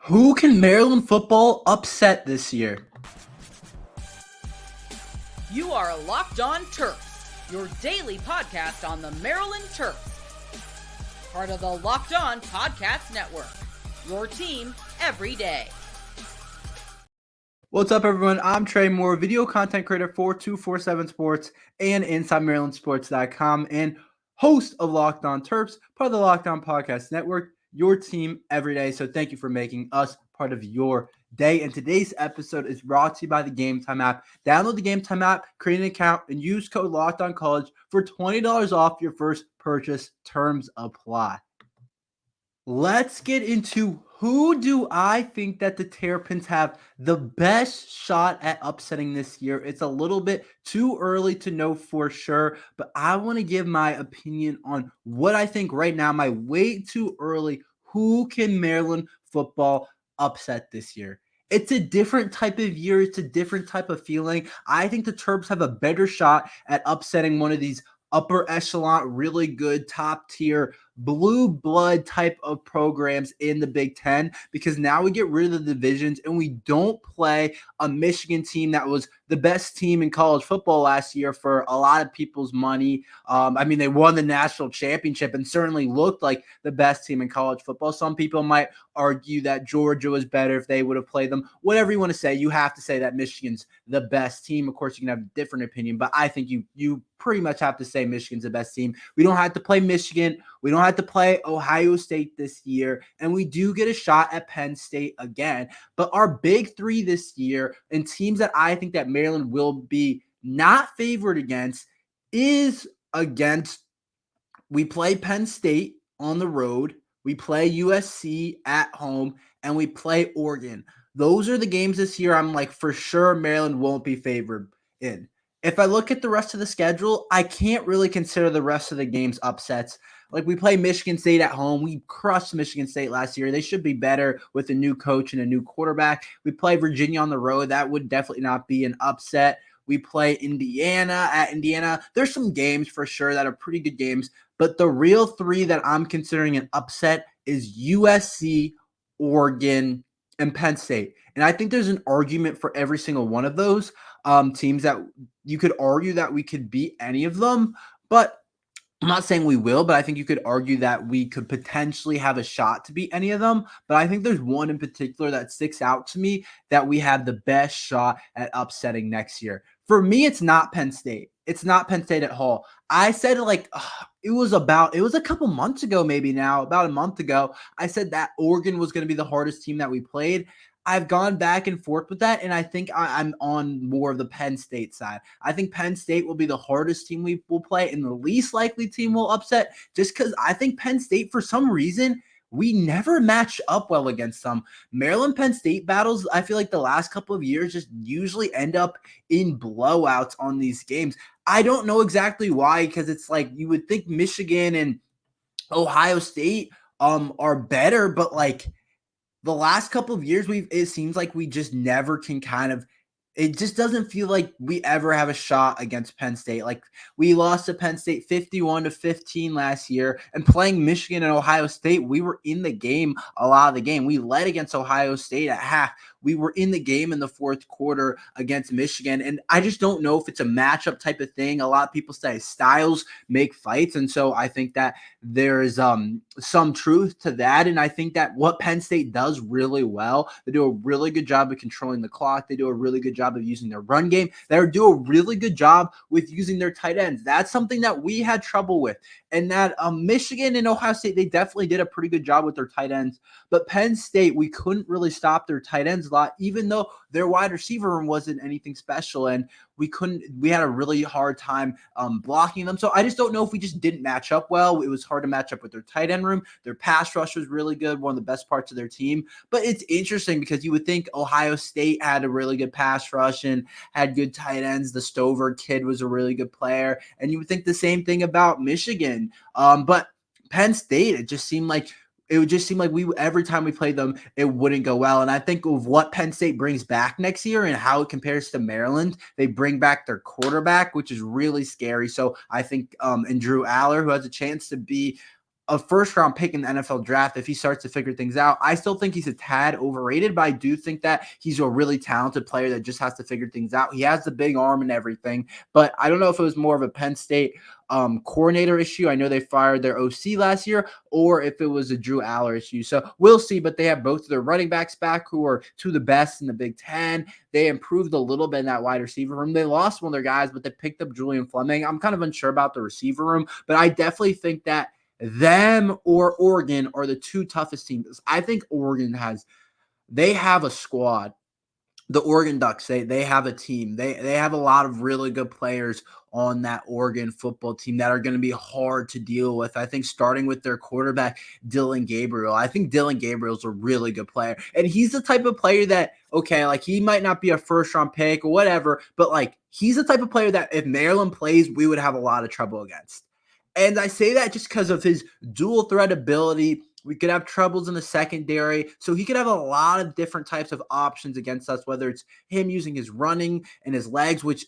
Who can Maryland football upset this year? You are Locked On Terps, your daily podcast on the Maryland Terps. Part of the Locked On Podcast Network, your team every day. What's up, everyone? I'm Tre Moore, video content creator for 247 Sports and InsideMarylandSports.com, and host of Locked On Terps, part of the Locked On Podcast Network, your team every day. So thank you for making us part of your day. And today's episode is brought to you by the Gametime app. Download the Gametime app, create an account, and use code LOCKEDONCollege for $20 off your first purchase. Terms apply. Let's get into who do I think that the Terrapins have the best shot at upsetting this year. It's a little bit too early to know for sure, but I want to give my opinion on what I think right now, my way too early, who can Maryland football upset this year. It's a different type of year. It's a different type of feeling. I think the Terps have a better shot at upsetting one of these upper echelon, really good top tier blue blood type of programs in the Big Ten, because now we get rid of the divisions and we don't play a Michigan team that was the best team in college football last year for a lot of people's money. They won the national championship and certainly looked like the best team in college football. Some people might argue that Georgia was better if they would have played them. Whatever you want to say, you have to say that Michigan's the best team. Of course, you can have a different opinion, but I think you pretty much have to say Michigan's the best team. We don't have to play Michigan. We don't have to play Ohio State this year, and we do get a shot at Penn State again. But our big three this year, and teams that I think that Maryland will be not favored against, is against, we play Penn State on the road, we play USC at home, and we play Oregon. Those are the games this year I'm like, for sure Maryland won't be favored in. If I look at the rest of the schedule, I can't really consider the rest of the games upsets. Like, we play Michigan State at home. We crushed Michigan State last year. They should be better with a new coach and a new quarterback. We play Virginia on the road. That would definitely not be an upset. We play Indiana at Indiana. There's some games for sure that are pretty good games, but the real three that I'm considering an upset is USC, Oregon, and Penn State. And I think there's an argument for every single one of those teams that you could argue that we could beat any of them, but I'm not saying we will, but I think you could argue that we could potentially have a shot to beat any of them. But I think there's one in particular that sticks out to me that we have the best shot at upsetting next year. For me, it's not Penn State. It's not Penn State at all. I said it was a couple months ago, maybe now, about a month ago. I said that Oregon was going to be the hardest team that we played. I've gone back and forth with that, and I think I'm on more of the Penn State side. I think Penn State will be the hardest team we will play and the least likely team we'll upset, just because I think Penn State, for some reason, we never match up well against them. Maryland-Penn State battles, I feel like the last couple of years just usually end up in blowouts on these games. I don't know exactly why, because it's like you would think Michigan and Ohio State are better, but like the last couple of years, it seems like we just never can it just doesn't feel like we ever have a shot against Penn State. Like, we lost to Penn State 51-15 last year, and playing Michigan and Ohio State, we were in the game a lot of the game. We led against Ohio State at half. We were in the game in the fourth quarter against Michigan, and I just don't know if it's a matchup type of thing. A lot of people say styles make fights, and so I think that there is some truth to that, and I think that what Penn State does really well, they do a really good job of controlling the clock. They do a really good job of using their run game. They do a really good job with using their tight ends. That's something that we had trouble with. And that Michigan and Ohio State, they definitely did a pretty good job with their tight ends. But Penn State, we couldn't really stop their tight ends a lot, even though their wide receiver room wasn't anything special. And we had a really hard time blocking them. So I just don't know if we just didn't match up well. It was hard to match up with their tight end room. Their pass rush was really good, one of the best parts of their team. But it's interesting because you would think Ohio State had a really good pass rush and had good tight ends. The Stover kid was a really good player. And you would think the same thing about Michigan. But Penn State, it would just seem like every time we played them, it wouldn't go well. And I think of what Penn State brings back next year and how it compares to Maryland, they bring back their quarterback, which is really scary. So I think and Drew Aller, who has a chance to be a first-round pick in the NFL draft if he starts to figure things out. I still think he's a tad overrated, but I do think that he's a really talented player that just has to figure things out. He has the big arm and everything, but I don't know if it was more of a Penn State coordinator issue. I know they fired their OC last year, or if it was a Drew Aller issue. So we'll see, but they have both of their running backs back who are two of the best in the Big Ten. They improved a little bit in that wide receiver room. They lost one of their guys, but they picked up Julian Fleming. I'm kind of unsure about the receiver room, but I definitely think that them or Oregon are the two toughest teams. I think Oregon they have a squad. The Oregon Ducks, they have a team. They have a lot of really good players on that Oregon football team that are going to be hard to deal with. I think starting with their quarterback, Dillon Gabriel. I think Dillon Gabriel's a really good player. And he's the type of player that, okay, like he might not be a first-round pick or whatever, but like he's the type of player that if Maryland plays, we would have a lot of trouble against. And I say that just because of his dual threat ability. We could have troubles in the secondary. So he could have a lot of different types of options against us, whether it's him using his running and his legs, which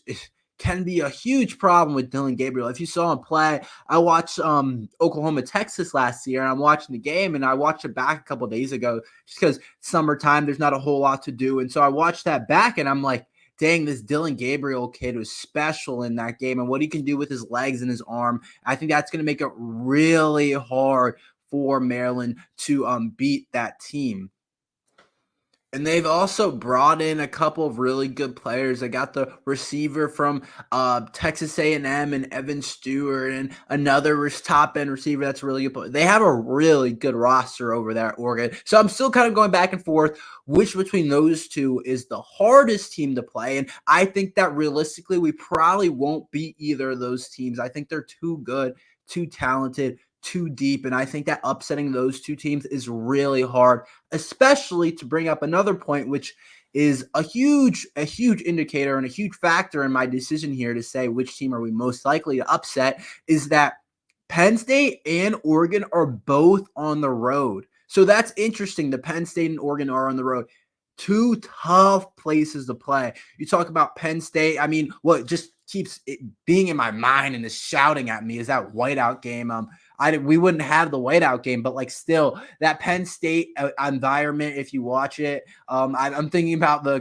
can be a huge problem with Dillon Gabriel. If you saw him play, I watched Oklahoma, Texas last year, and I'm watching the game, and I watched it back a couple of days ago just because summertime, there's not a whole lot to do. And so I watched that back, and I'm like, dang, this Dillon Gabriel kid was special in that game, and what he can do with his legs and his arm, I think that's going to make it really hard for Maryland to beat that team. And they've also brought in a couple of really good players. They got the receiver from Texas A&M and Evan Stewart, and another top-end receiver that's really good. They have a really good roster over there at Oregon. So I'm still kind of going back and forth which between those two is the hardest team to play. And I think that realistically we probably won't beat either of those teams. I think they're too good, too talented, too deep, and I think that upsetting those two teams is really hard, especially to bring up another point, which is a huge indicator and a huge factor in my decision here to say which team are we most likely to upset, is that Penn State and Oregon are both on the road. So that's interesting. The Penn State and Oregon are on the road. Two tough places to play. You talk about Penn State. I mean, what just keeps it being in my mind and is shouting at me is that whiteout game. We wouldn't have the whiteout game, but like still that Penn State environment, if you watch it, I'm thinking about the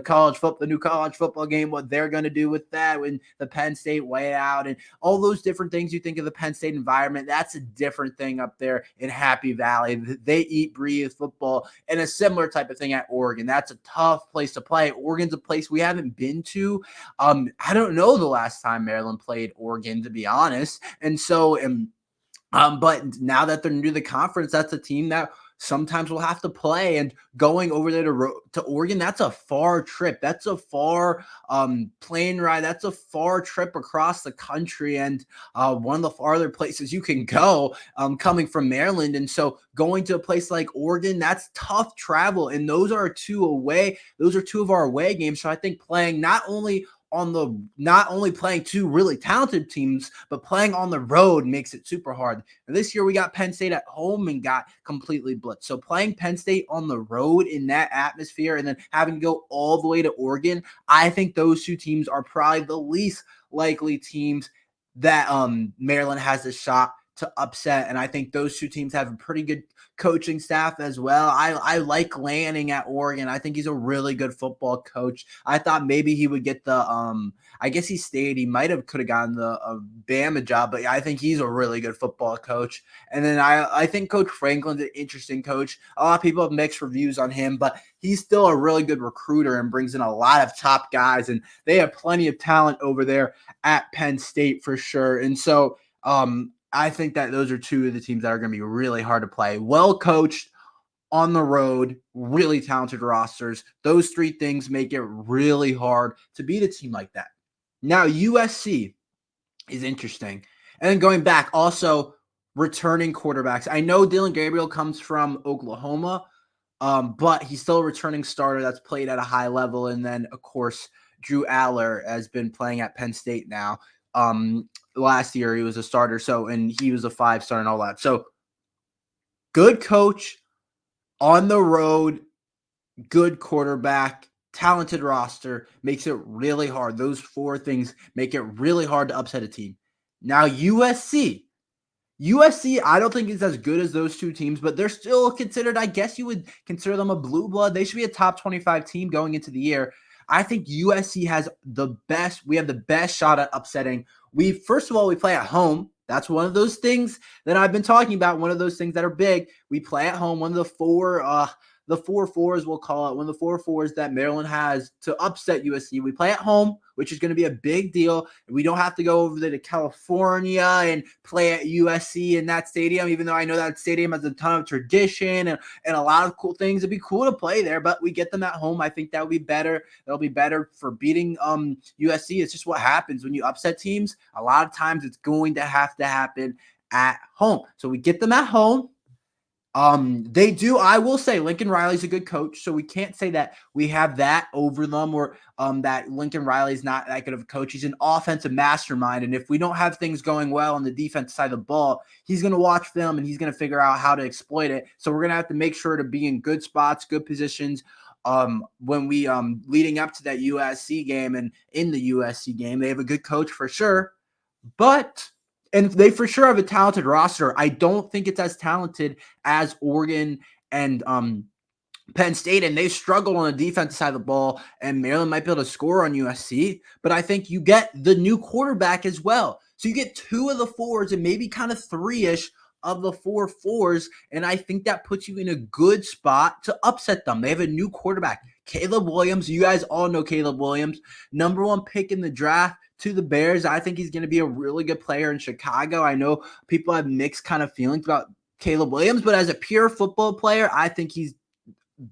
new college football game, what they're going to do with that when the Penn State whiteout and all those different things you think of the Penn State environment. That's a different thing up there in Happy Valley. They eat, breathe football, and a similar type of thing at Oregon. That's a tough place to play. Oregon's a place we haven't been to. I don't know the last time Maryland played Oregon, to be honest. And so, but now that they're new to the conference, that's a team that sometimes we'll have to play. And going over there to Oregon, that's a far trip. That's a far plane ride. That's a far trip across the country, and one of the farther places you can go coming from Maryland. And so going to a place like Oregon, that's tough travel. And those are two of our away games. So I think playing not only playing two really talented teams, but playing on the road makes it super hard. And this year we got Penn State at home and got completely blitzed. So playing Penn State on the road in that atmosphere and then having to go all the way to Oregon, I think those two teams are probably the least likely teams that Maryland has a shot to upset. And I think those two teams have a pretty good coaching staff as well. I like Lanning at Oregon. I think he's a really good football coach. I thought maybe he would get the I guess he stayed. He could have gotten the Bama job, but I think he's a really good football coach. And then I think Coach Franklin's an interesting coach. A lot of people have mixed reviews on him, but he's still a really good recruiter and brings in a lot of top guys, and they have plenty of talent over there at Penn State for sure. And so I think that those are two of the teams that are going to be really hard to play. Well coached, on the road, really talented rosters. Those three things make it really hard to beat a team like that. Now, USC is interesting. And then going back, also returning quarterbacks. I know Dillon Gabriel comes from Oklahoma, but he's still a returning starter that's played at a high level. And then, of course, Drew Aller has been playing at Penn State now. Last year he was a starter, and he was a 5-star and all that. So good coach, on the road, good quarterback, talented roster, makes it really hard. Those four things make it really hard to upset a team. Now USC USC, I don't think is as good as those two teams, but they're still considered, I guess you would consider them a blue blood. They should be a top 25 team going into the year. I think USC has we have the best shot at upsetting. First of all, we play at home. That's one of those things that I've been talking about, one of those things that are big. We play at home, one of the four fours, we'll call it, one of the 4 fours that Maryland has to upset USC. We play at home, which is going to be a big deal. We don't have to go over there to California and play at USC in that stadium, even though I know that stadium has a ton of tradition and a lot of cool things. It'd be cool to play there, but we get them at home. I think that would be better. That'll be better for beating USC. It's just what happens when you upset teams. A lot of times it's going to have to happen at home. So we get them at home. I will say Lincoln Riley's a good coach, so we can't say that we have that over them or that Lincoln Riley's not that good of a coach. He's an offensive mastermind, and if we don't have things going well on the defense side of the ball, he's going to watch film and he's going to figure out how to exploit it. So we're going to have to make sure to be in good spots, good positions when we leading up to that USC game. And in the USC game, they have a good coach for sure, and they for sure have a talented roster. I don't think it's as talented as Oregon and Penn State, and they struggle on the defensive side of the ball, and Maryland might be able to score on USC. But I think you get the new quarterback as well. So you get 2 of the 4s and maybe kind of 3-ish of the 4 4s, and I think that puts you in a good spot to upset them. They have a new quarterback, Caleb Williams. You guys all know Caleb Williams, number 1 pick in the draft to the Bears. I think he's going to be a really good player in Chicago. I know people have mixed kind of feelings about Caleb Williams, but as a pure football player, I think he's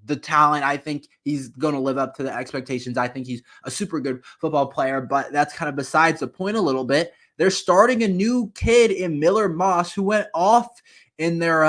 the talent. I think he's going to live up to the expectations. I think he's a super good football player, but that's kind of besides the point a little bit. They're starting a new kid in Miller Moss who went off in their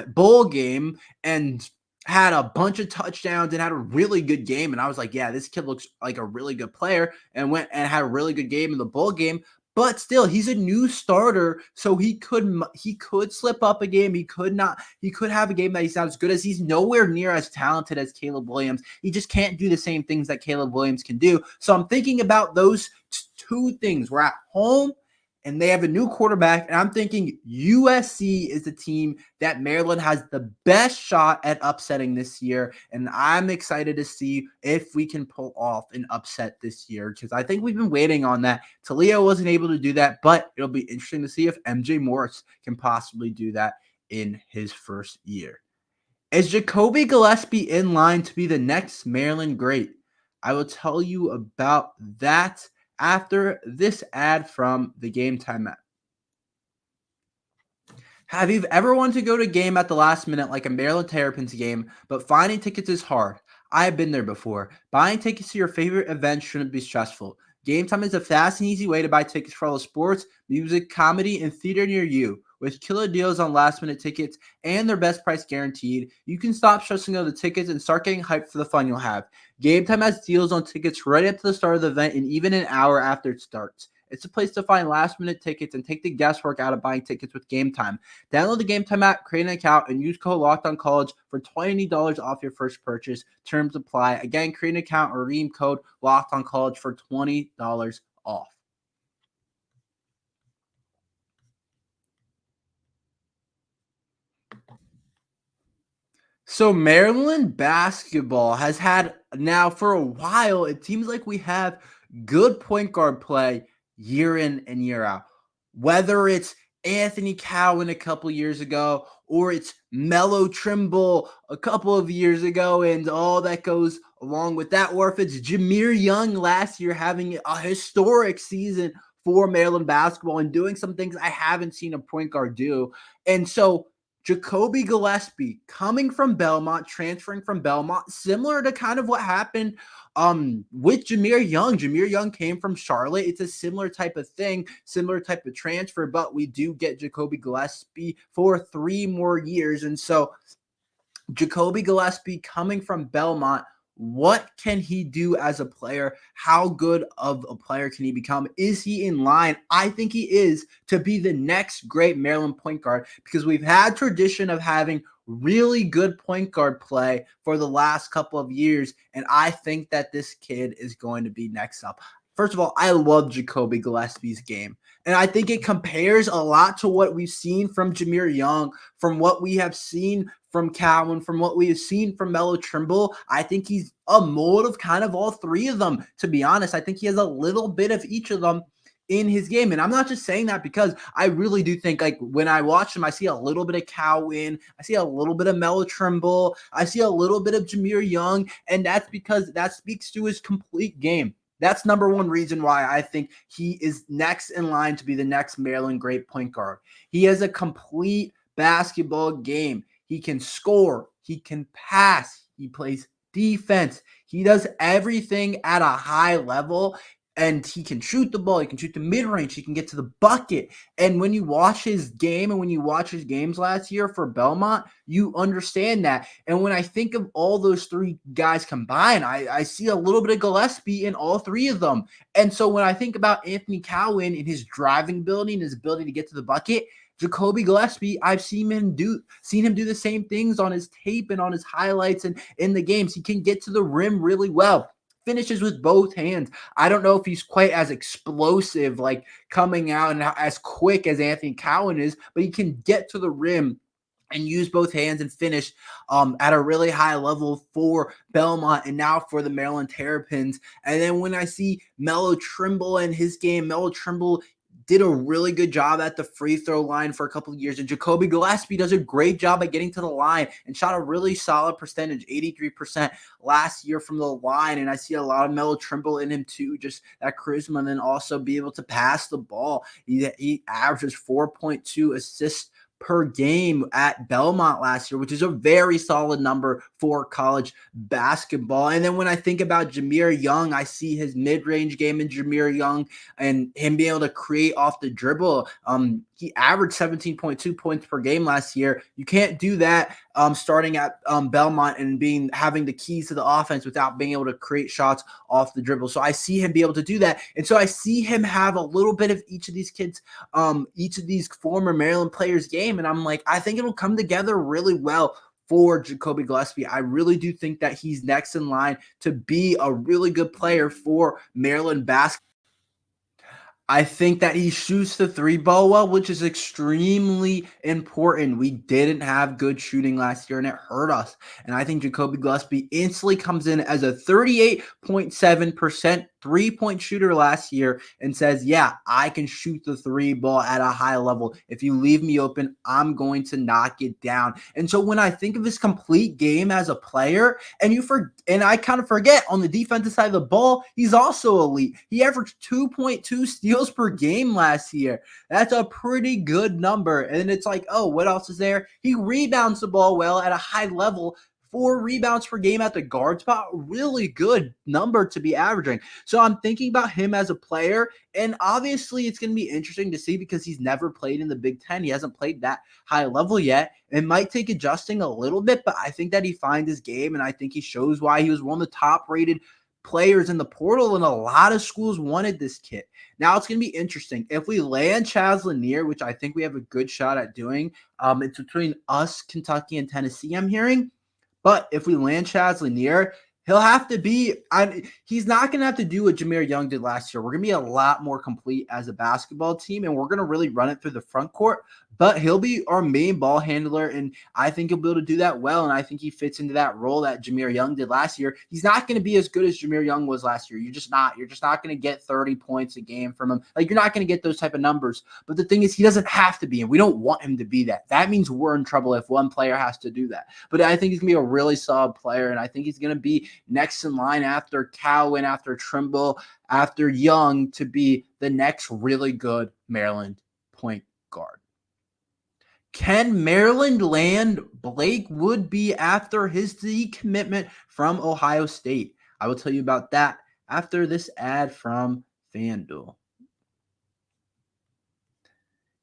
bowl game and had a bunch of touchdowns and had a really good game. And I was like, yeah, this kid looks like a really good player, and went and had a really good game in the bowl game. But still, he's a new starter, so he could slip up a game. He could have a game that he's not as good as. He's nowhere near as talented as Caleb Williams. He just can't do the same things that Caleb Williams can do. So I'm thinking about those 2 things. We're at home, and they have a new quarterback, and I'm thinking USC is the team that Maryland has the best shot at upsetting this year, and I'm excited to see if we can pull off an upset this year, because I think we've been waiting on that. Talia wasn't able to do that, but it'll be interesting to see if MJ Morris can possibly do that in his first year. Is Ja'Kobi Gillespie in line to be the next Maryland great? I will tell you about that after this ad from the Gametime app. Have you ever wanted to go to a game at the last minute like a Maryland Terrapins game, but finding tickets is hard? I have been there before. Buying tickets to your favorite event shouldn't be stressful. Gametime is a fast and easy way to buy tickets for all the sports, music, comedy, and theater near you. With killer deals on last-minute tickets and their best price guaranteed, you can stop stressing over the tickets and start getting hyped for the fun you'll have. Gametime has deals on tickets right up to the start of the event and even an hour after it starts. It's a place to find last-minute tickets and take the guesswork out of buying tickets with Gametime. Download the Gametime app, create an account, and use code LOCKEDONCollege for $20 off your first purchase. Terms apply. Again, create an account or redeem code LOCKEDONCollege for $20 off. So Maryland basketball has had now for a while, it seems like we have good point guard play year in and year out. Whether it's Anthony Cowan a couple years ago, or it's Melo Trimble a couple of years ago and all that goes along with that, or if it's Jameer Young last year having a historic season for Maryland basketball and doing some things I haven't seen a point guard do. And so Ja'Kobi Gillespie coming from Belmont, transferring from Belmont, similar to kind of what happened with Jameer Young. Jameer Young came from Charlotte. It's a similar type of thing, similar type of transfer, but we do get Ja'Kobi Gillespie for 3 more years. And so Ja'Kobi Gillespie coming from Belmont, what can he do as a player? How good of a player can he become? Is he in line? I think he is to be the next great Maryland point guard, because we've had tradition of having really good point guard play for the last couple of years, and I think that this kid is going to be next up. First of all, I love Ja'Kobi Gillespie's game. And I think it compares a lot to what we've seen from Ja'Mere Young, from what we have seen from Cowan, from what we have seen from Melo Trimble. I think he's a mold of kind of all three of them, to be honest. I think he has a little bit of each of them in his game. And I'm not just saying that because I really do think, like, when I watch him, I see a little bit of Cowan, I see a little bit of Melo Trimble, I see a little bit of Ja'Mere Young, and that's because that speaks to his complete game. That's number one reason why I think he is next in line to be the next Maryland great point guard. He has a complete basketball game. He can score. He can pass. He plays defense. He does everything at a high level, and he can shoot the ball. He can shoot the mid-range. He can get to the bucket. And when you watch his game and when you watch his games last year for Belmont, you understand that. And when I think of all those three guys combined, I see a little bit of Gillespie in all three of them. And so when I think about Anthony Cowan and his driving ability and his ability to get to the bucket, Ja'Kobi Gillespie, I've seen him do the same things on his tape and on his highlights and in the games. He can get to the rim really well. Finishes with both hands. I don't know if he's quite as explosive, like coming out and as quick as Anthony Cowan is, but he can get to the rim and use both hands and finish at a really high level for Belmont and now for the Maryland Terrapins. And then when I see Melo Trimble and his game, Melo Trimble did a really good job at the free throw line for a couple of years. And Ja'Kobi Gillespie does a great job at getting to the line and shot a really solid percentage, 83% last year from the line. And I see a lot of Melo Trimble in him too, just that charisma, and then also be able to pass the ball. He averages 4.2 assists per game at Belmont last year, which is a very solid number for college basketball. And then when I think about Ja'Mere Young, I see his mid-range game in Ja'Mere Young and him being able to create off the dribble. He averaged 17.2 points per game last year. You can't do that starting at Belmont and having the keys to the offense without being able to create shots off the dribble. So I see him be able to do that. And so I see him have a little bit of each of these kids, each of these former Maryland players' game. And I'm like, I think it'll come together really well for Ja'Kobi Gillespie. I really do think that he's next in line to be a really good player for Maryland basketball. I think that he shoots the three ball well, which is extremely important. We didn't have good shooting last year, and it hurt us. And I think Ja'Kobi Gillespie instantly comes in as a 38.7% three-point shooter last year and says, yeah, I can shoot the three ball at a high level. If you leave me open, I'm going to knock it down. And so when I think of his complete game as a player, and I kind of forget on the defensive side of the ball, he's also elite. He averaged 2.2 steals per game last year. That's a pretty good number. And it's like, oh, what else is there? He rebounds the ball well at a high level. 4 rebounds per game at the guard spot, really good number to be averaging. So I'm thinking about him as a player, and obviously it's going to be interesting to see because he's never played in the Big Ten. He hasn't played that high level yet. It might take adjusting a little bit, but I think that he finds his game, and I think he shows why he was one of the top-rated players in the portal, and a lot of schools wanted this kid. Now it's going to be interesting. If we land Chaz Lanier, which I think we have a good shot at doing, it's between us, Kentucky, and Tennessee, I'm hearing. But if we land Chaz Lanier, he'll have to be he's not going to have to do what Ja'Mere Young did last year. We're going to be a lot more complete as a basketball team, and we're going to really run it through the front court. But he'll be our main ball handler, and I think he'll be able to do that well, and I think he fits into that role that Ja'Mere Young did last year. He's not going to be as good as Ja'Mere Young was last year. You're just not going to get 30 points a game from him. Like, you're not going to get those type of numbers. But the thing is, he doesn't have to be, and we don't want him to be that. That means we're in trouble if one player has to do that. But I think he's going to be a really solid player, and I think he's going to be next in line after Cowan, after Trimble, after Young to be the next really good Maryland point guard. Can Maryland land Blake Woodby after his decommitment from Ohio State? I will tell you about that after this ad from FanDuel.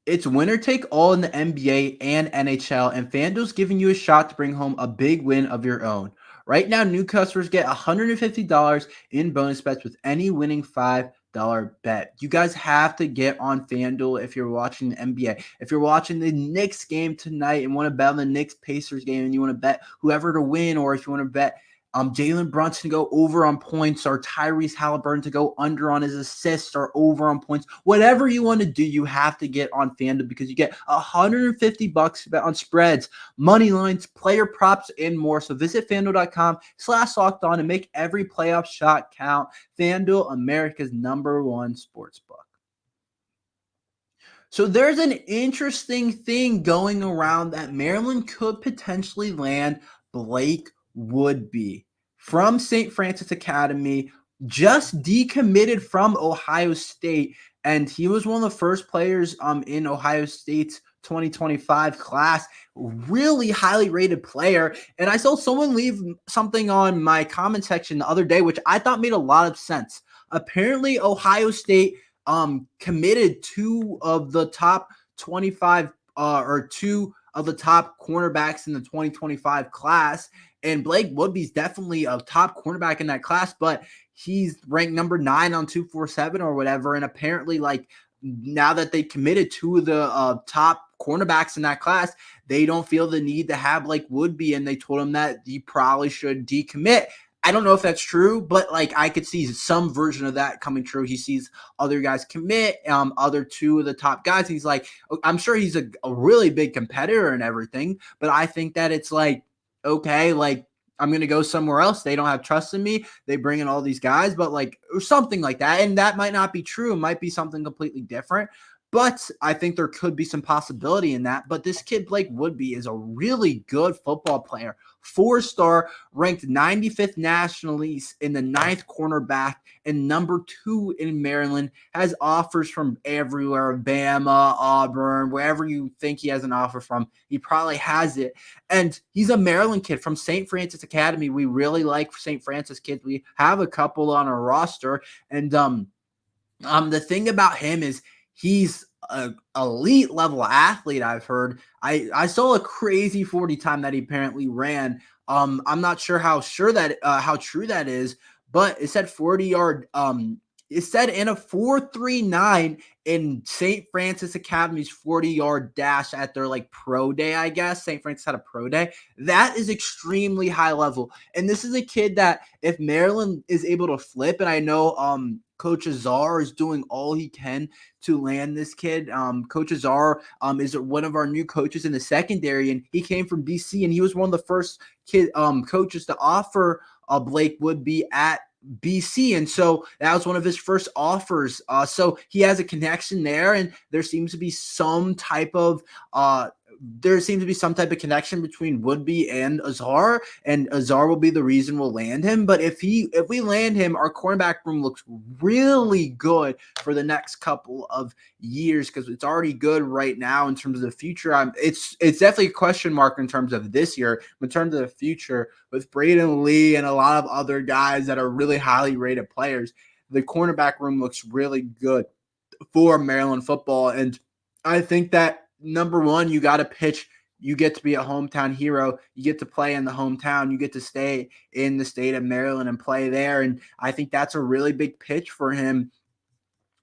It's winner take all in the NBA and NHL, and FanDuel's giving you a shot to bring home a big win of your own. Right now, new customers get $150 in bonus bets with any winning $5 bet. You guys have to get on FanDuel if you're watching the NBA. If you're watching the Knicks game tonight and want to bet on the Knicks-Pacers game and you want to bet whoever to win, or if you want to bet Jalen Brunson to go over on points, or Tyrese Halliburton to go under on his assists or over on points. Whatever you want to do, you have to get on FanDuel because you get $150 on spreads, money lines, player props, and more. So visit FanDuel.com/lockedon and make every playoff shot count. FanDuel, America's #1 sportsbook. So there's an interesting thing going around that Maryland could potentially land Blake Woodby from St. Francis Academy, just decommitted from Ohio State, and he was one of the first players in Ohio State's 2025 class. Really highly rated player. And I saw someone leave something on my comment section the other day, which I thought made a lot of sense. Apparently, Ohio State committed two of the top 25 or two of the top cornerbacks in the 2025 class. And Blake Woodby is definitely a top cornerback in that class, but he's ranked number 9 on 247 or whatever. And apparently, like, now that they committed two of the top cornerbacks in that class, they don't feel the need to have Blake Woodby, and they told him that he probably should decommit. I don't know if that's true, but like I could see some version of that coming true. He sees other guys commit, other two of the top guys. He's like, I'm sure he's a really big competitor and everything, but I think that it's like, okay, like I'm going to go somewhere else. They don't have trust in me. They bring in all these guys, but like, or something like that. And that might not be true. It might be something completely different. But I think there could be some possibility in that. But this kid, Blake Woodby, is a really good football player. 4-star, ranked 95th nationally in the 9th cornerback, and number 2 in Maryland. Has offers from everywhere, Bama, Auburn, wherever you think he has an offer from. He probably has it. And he's a Maryland kid from St. Francis Academy. We really like St. Francis kids. We have a couple on our roster. And the thing about him is, he's an elite level athlete. I've heard. I saw a crazy 40 time that he apparently ran. I'm not sure how true that is, but it said 40-yard. It said in a 4.39 in St. Francis Academy's 40-yard dash at their like pro day. I guess St. Francis had a pro day. That is extremely high level, and this is a kid that if Maryland is able to flip, and I know Coach Azar is doing all he can to land this kid. Coach Azar is one of our new coaches in the secondary, and he came from BC, and he was one of the first coaches to offer Blake Woodby at BC, and so that was one of his first offers. So he has a connection there, and there seems to be some type of connection between Woodby and Azar, and Azar will be the reason we'll land him. But if we land him, our cornerback room looks really good for the next couple of years, because it's already good right now in terms of the future. It's definitely a question mark in terms of this year, but in terms of the future, with Braden Lee and a lot of other guys that are really highly rated players, the cornerback room looks really good for Maryland football. And I think that, number one, you got to pitch. You get to be a hometown hero. You get to play in the hometown. You get to stay in the state of Maryland and play there. And I think that's a really big pitch for him.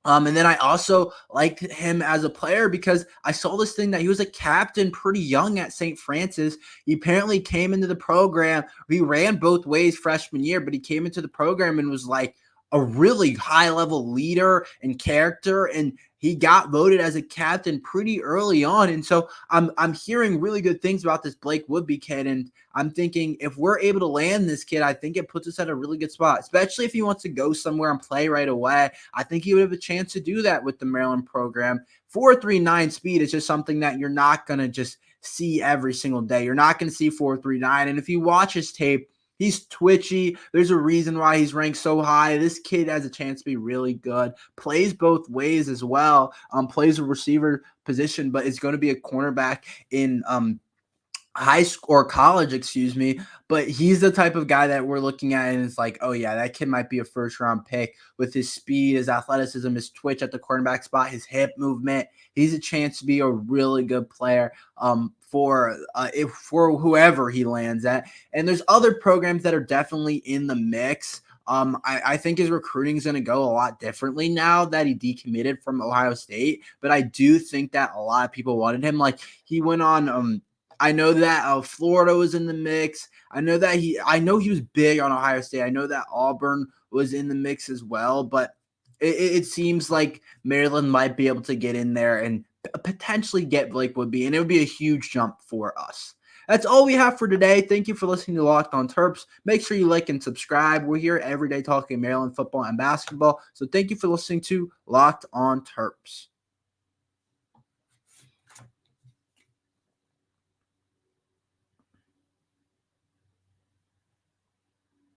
And then I also liked him as a player because I saw this thing that he was a captain pretty young at St. Francis. He apparently came into the program. He ran both ways freshman year, but he came into the program and was like a really high-level leader and character, and he got voted as a captain pretty early on. And so I'm hearing really good things about this Blake Woodby kid, and I'm thinking if we're able to land this kid, I think it puts us at a really good spot, especially if he wants to go somewhere and play right away. I think he would have a chance to do that with the Maryland program. 4.39 speed is just something that you're not going to just see every single day. You're not going to see 4.39, and if you watch his tape, he's twitchy. There's a reason why he's ranked so high. This kid has a chance to be really good. Plays both ways as well. Plays a receiver position, but is going to be a cornerback in high school or college, but he's the type of guy that we're looking at and it's like, oh yeah, that kid might be a first round pick with his speed, his athleticism, his twitch at the cornerback spot, his hip movement. He's a chance to be a really good player for whoever he lands at. And there's other programs that are definitely in the mix. I think his recruiting is going to go a lot differently now that he decommitted from Ohio State, but I do think that a lot of people wanted him. Like he went on I know that Florida was in the mix. I know he was big on Ohio State. I know that Auburn was in the mix as well, but it seems like Maryland might be able to get in there and potentially get Blake Woodby, and it would be a huge jump for us. That's all we have for today. Thank you for listening to Locked on Terps. Make sure you like and subscribe. We're here every day talking Maryland football and basketball. So thank you for listening to Locked on Terps.